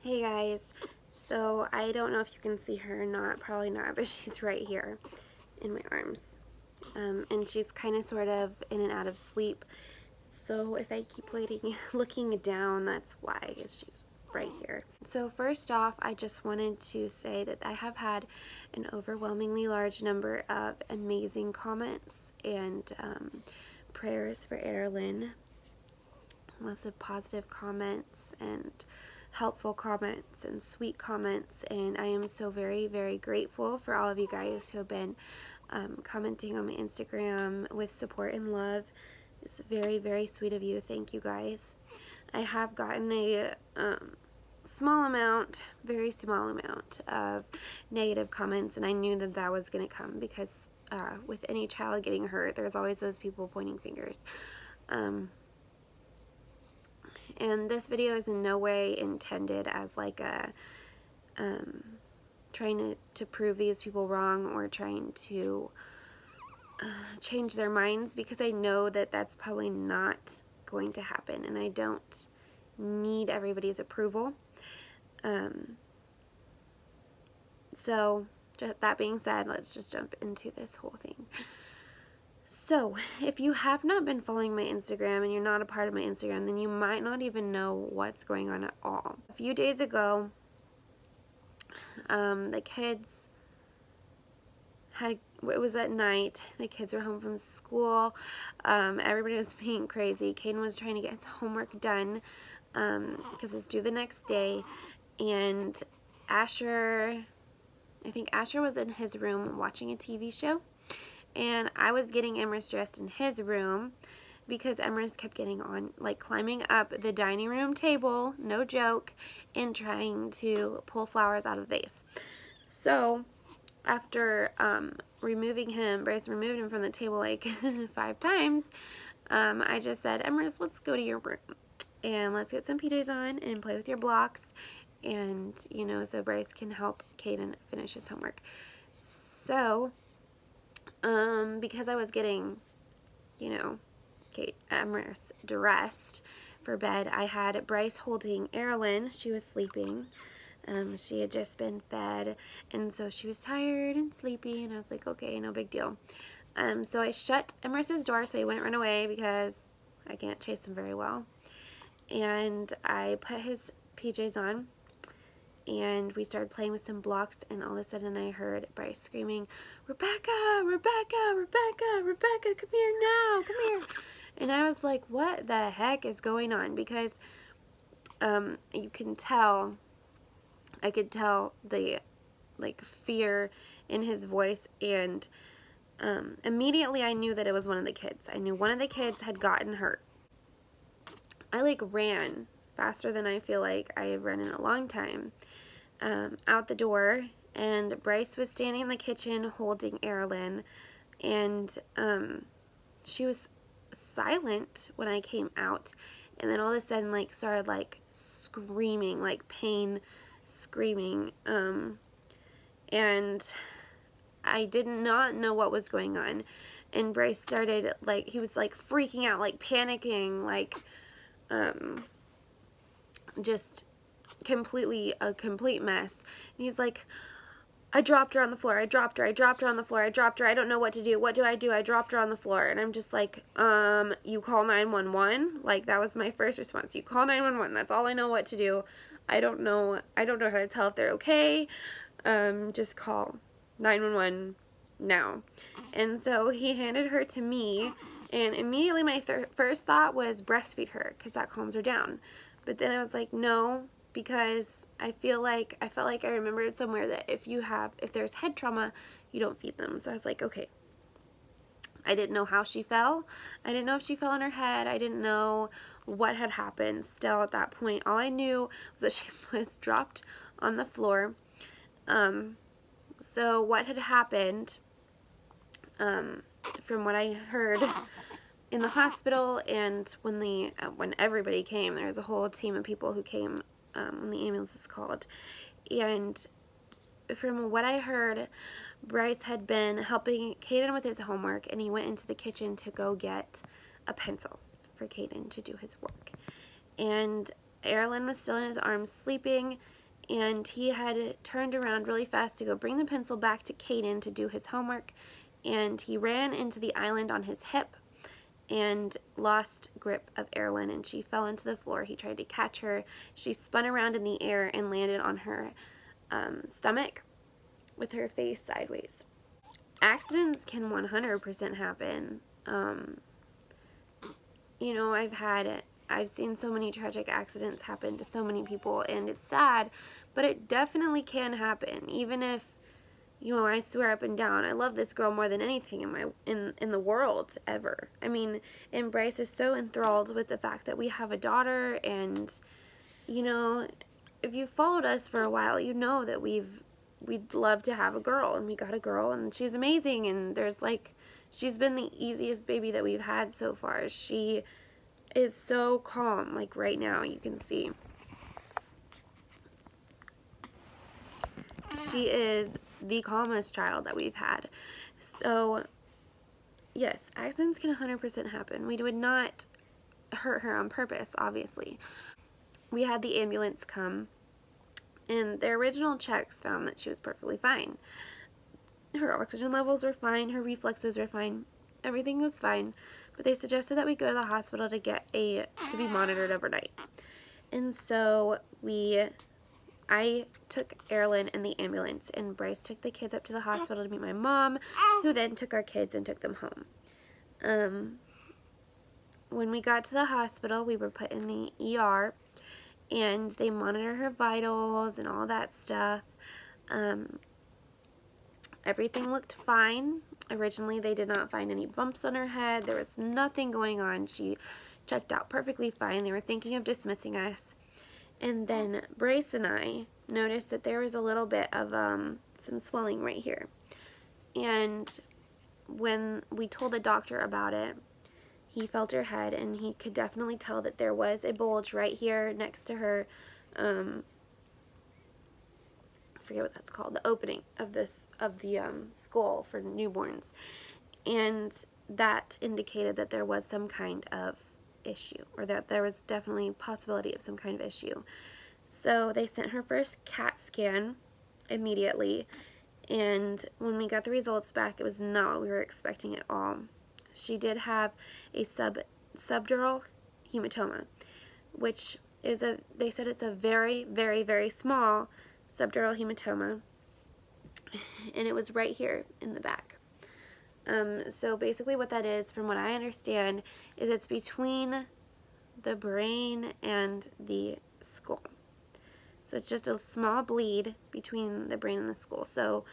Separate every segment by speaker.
Speaker 1: Hey guys, so I don't know if you can see her or not, probably not, but she's right here in my arms. And she's kind of sort of in and out of sleep. So if I keep looking down, that's why, because she's right here. So first off, I just wanted to say that I have had an overwhelmingly large number of amazing comments and prayers for Aerilyn. Lots of positive comments and helpful comments and sweet comments, and I am so very, very grateful for all of you guys who have been commenting on my Instagram with support and love. It's very, very sweet of you. Thank you guys. I have gotten a small amount, very small amount of negative comments, and I knew that that was going to come because with any child getting hurt, there's always those people pointing fingers. And this video is in no way intended as like a trying to prove these people wrong or trying to change their minds, because I know that that's probably not going to happen, and I don't need everybody's approval. So that being said, let's just jump into this whole thing. So, if you have not been following my Instagram and you're not a part of my Instagram, then you might not even know what's going on at all. A few days ago, the kids it was at night, the kids were home from school, everybody was being crazy. Caden was trying to get his homework done, because it's due the next day, and I think Asher was in his room watching a TV show. And I was getting Emrys dressed in his room because Emrys kept getting on, like climbing up the dining room table, no joke, and trying to pull flowers out of the vase. So after Bryce removed him from the table like 5 times, I just said, Emrys, let's go to your room and let's get some PJs on and play with your blocks, and you know, so Bryce can help Caden finish his homework. So because I was getting, you know, Emrys dressed for bed, I had Bryce holding Aerilyn. She was sleeping. She had just been fed, and so she was tired and sleepy, and I was like, okay, no big deal. So I shut Emrys's door so he wouldn't run away, because I can't chase him very well. And I put his PJs on, and we started playing with some blocks, and all of a sudden I heard Bryce screaming, Rebecca, Rebecca, Rebecca, Rebecca, come here now, come here. And I was like, what the heck is going on? Because you can tell, I could tell the like fear in his voice, and immediately I knew that it was one of the kids. I knew one of the kids had gotten hurt. I like ran faster than I feel like I have run in a long time, out the door, and Bryce was standing in the kitchen holding Aerilyn, and she was silent when I came out, and then all of a sudden like started like screaming, like pain screaming, and I did not know what was going on, and Bryce started like, he was like freaking out, like panicking, like just completely a complete mess. And he's like, I dropped her on the floor, I dropped her on the floor, I dropped her, I don't know what to do, what do? I dropped her on the floor. And I'm just like, you call 911? Like, that was my first response. You call 911, that's all I know what to do. I don't know how to tell if they're okay. Just call 911 now. And so he handed her to me, and immediately my first thought was breastfeed her, because that calms her down. But then I was like, no, because I felt like I remembered somewhere that if there's head trauma, you don't feed them. So I was like, okay. I didn't know how she fell. I didn't know if she fell on her head. I didn't know what had happened still at that point. All I knew was that she was dropped on the floor. So what had happened, from what I heard in the hospital, and when everybody came, there was a whole team of people who came when the ambulance was called, and from what I heard, Bryce had been helping Caden with his homework, and he went into the kitchen to go get a pencil for Caden to do his work, and Aerilyn was still in his arms sleeping, and he had turned around really fast to go bring the pencil back to Caden to do his homework, and he ran into the island on his hip and lost grip of Aerilyn, and she fell into the floor. He tried to catch her. She spun around in the air and landed on her stomach with her face sideways. Accidents can 100% happen. You know, I've seen so many tragic accidents happen to so many people, and it's sad, but it definitely can happen. Even if, you know, I swear up and down, I love this girl more than anything in the world ever. I mean, and Bryce is so enthralled with the fact that we have a daughter, and, you know, if you've followed us for a while, you know that we'd love to have a girl, and we got a girl, and she's amazing, and she's been the easiest baby that we've had so far. She is so calm, like right now, you can see. She is the calmest child that we've had. So, yes, accidents can 100% happen. We would not hurt her on purpose, obviously. We had the ambulance come, and their original checks found that she was perfectly fine. Her oxygen levels were fine, her reflexes were fine, everything was fine, but they suggested that we go to the hospital to to be monitored overnight. And so I took Aerilyn in the ambulance, and Bryce took the kids up to the hospital to meet my mom, who then took our kids and took them home. When we got to the hospital, we were put in the ER, and they monitored her vitals and all that stuff. Everything looked fine. Originally, they did not find any bumps on her head. There was nothing going on. She checked out perfectly fine. They were thinking of dismissing us. And then Bryce and I noticed that there was a little bit of some swelling right here. And when we told the doctor about it, he felt her head, and he could definitely tell that there was a bulge right here next to her, I forget what that's called, the opening of the skull for newborns. And that indicated that there was some kind of issue, or that there was definitely a possibility of some kind of issue. So they sent her first CAT scan immediately, and when we got the results back, it was not what we were expecting at all. She did have a subdural hematoma, which is they said it's a very, very, very small subdural hematoma, and it was right here in the back. So basically what that is, from what I understand, is it's between the brain and the skull. So it's just a small bleed between the brain and the skull. So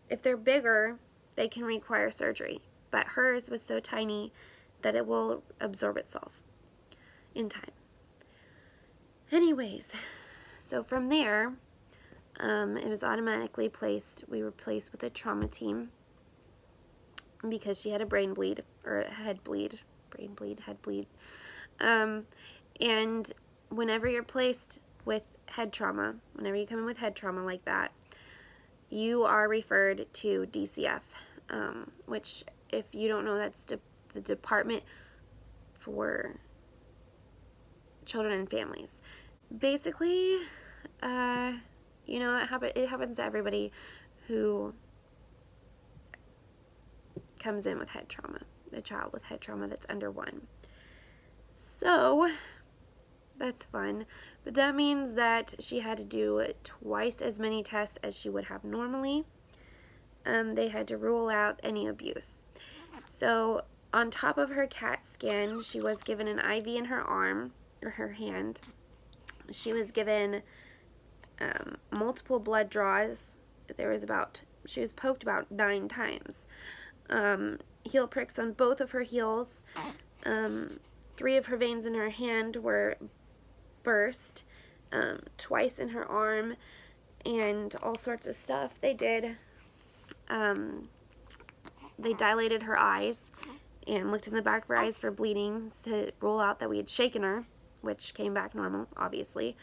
Speaker 1: if they're bigger, they can require surgery. But hers was so tiny that it will absorb itself in time. Anyways, so from there, it was automatically placed, we were placed with a trauma team because she had a brain bleed, or a head bleed, head bleed. And whenever you're placed with head trauma, whenever you come in with head trauma like that, you are referred to DCF, which, if you don't know, that's the Department for Children and Families. Basically, you know, it happens to everybody who comes in with head trauma, a child with head trauma that's under 1. So, that's fun, but that means that she had to do twice as many tests as she would have normally. They had to rule out any abuse. So, on top of her CAT scan, she was given an IV in her arm, or her hand. She was given multiple blood draws. She was poked about 9 times. Heel pricks on both of her heels. 3 of her veins in her hand were burst, twice in her arm, and all sorts of stuff. They did. They dilated her eyes and looked in the back of her eyes for bleeding to rule out that we had shaken her, which came back normal, obviously.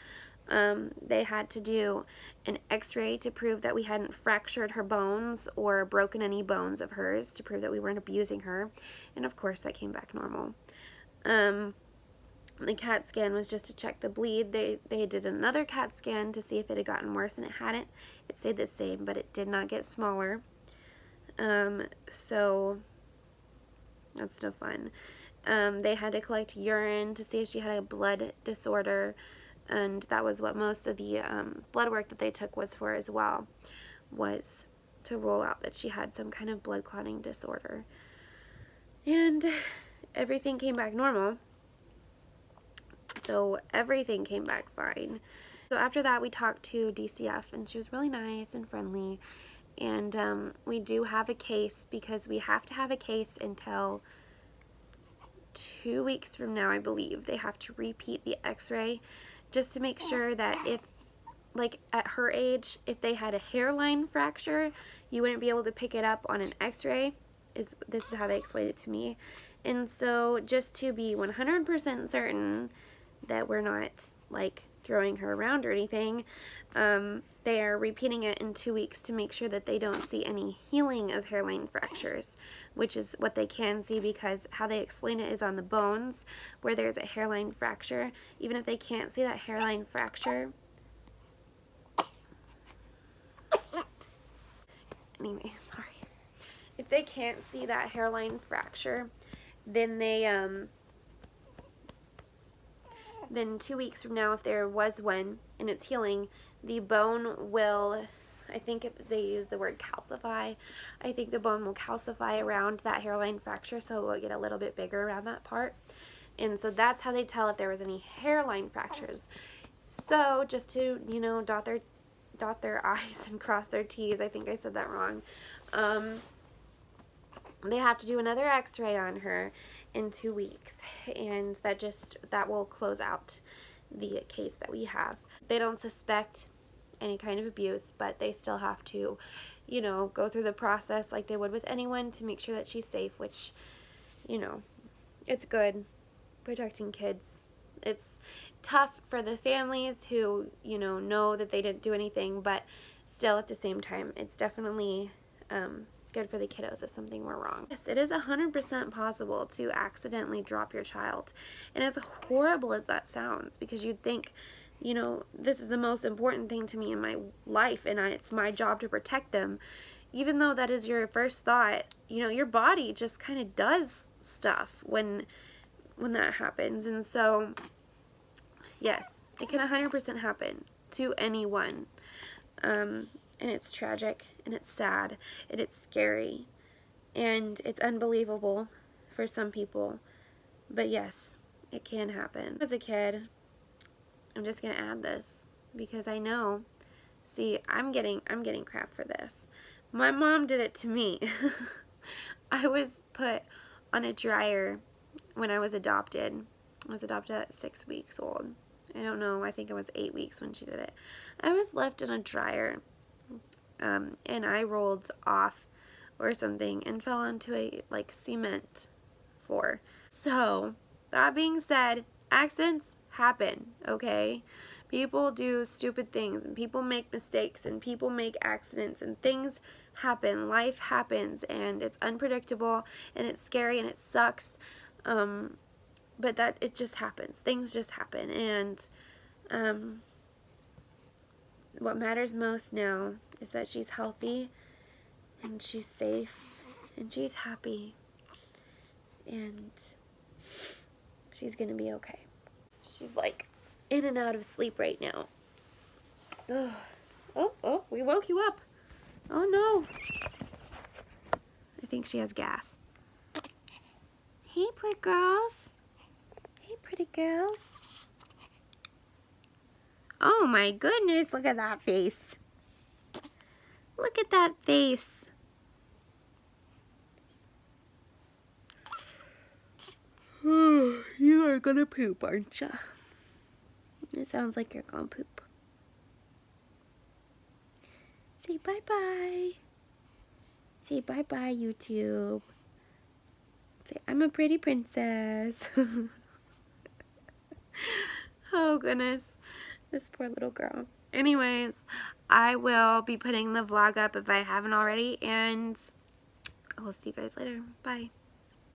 Speaker 1: They had to do an x-ray to prove that we hadn't fractured her bones or broken any bones of hers, to prove that we weren't abusing her, and of course that came back normal. The CAT scan was just to check the bleed. They did another CAT scan to see if it had gotten worse, and it hadn't. It stayed the same, but it did not get smaller. So that's no fun. They had to collect urine to see if she had a blood disorder, and that was what most of the blood work that they took was for as well, was to rule out that she had some kind of blood clotting disorder. And everything came back normal. So everything came back fine. So after that, we talked to DCF, and she was really nice and friendly. And we do have a case, because we have to have a case until 2 weeks from now, I believe. They have to repeat the x-ray just to make sure that if, like at her age, if they had a hairline fracture, you wouldn't be able to pick it up on an x-ray. This is how they explained it to me. And so just to be 100% certain that we're not like throwing her around or anything, they are repeating it in 2 weeks to make sure that they don't see any healing of hairline fractures, which is what they can see, because how they explain it is on the bones where there's a hairline fracture. Even if they can't see that hairline fracture, anyway, sorry. If they can't see that hairline fracture, then they, then 2 weeks from now, if there was one and it's healing, the bone will, I think they use the word calcify. I think the bone will calcify around that hairline fracture, so it will get a little bit bigger around that part. And so that's how they tell if there was any hairline fractures. So just to, you know, dot their I's and cross their T's, I think I said that wrong. They have to do another x-ray on her in 2 weeks, and that will close out the case that we have. They don't suspect any kind of abuse, but they still have to, you know, go through the process like they would with anyone to make sure that she's safe, which, you know, it's good protecting kids. It's tough for the families who, you know that they didn't do anything, but still at the same time, it's definitely good for the kiddos if something were wrong. Yes, it is 100% possible to accidentally drop your child. And as horrible as that sounds, because you'd think, you know, this is the most important thing to me in my life, and it's my job to protect them. Even though that is your first thought, you know, your body just kind of does stuff when that happens. And so, yes, it can 100% happen to anyone. And it's tragic, and it's sad, and it's scary, and it's unbelievable for some people. But yes, it can happen. As a kid, I'm just gonna add this because I know. See, I'm getting crap for this. My mom did it to me. I was put on a dryer when I was adopted. I was adopted at 6 weeks old. I don't know. I think I was 8 weeks when she did it. I was left in a dryer. And I rolled off or something and fell onto a cement floor. So that being said, accidents happen, okay? People do stupid things, and people make mistakes, and people make accidents, and things happen. Life happens, and it's unpredictable, and it's scary, and it sucks. But that it just happens. Things just happen, and what matters most now is that she's healthy, and she's safe, and she's happy, and she's gonna be okay. She's like in and out of sleep right now. Ugh. Oh, we woke you up. Oh no. I think she has gas. Hey, pretty girls. Hey, pretty girls. Oh my goodness, look at that face. Look at that face. You are gonna poop, aren't ya? It sounds like you're gonna poop. Say bye-bye. Say bye-bye, YouTube. Say, I'm a pretty princess. Oh goodness. This poor little girl. Anyways, I will be putting the vlog up if I haven't already, and I will see you guys later. Bye.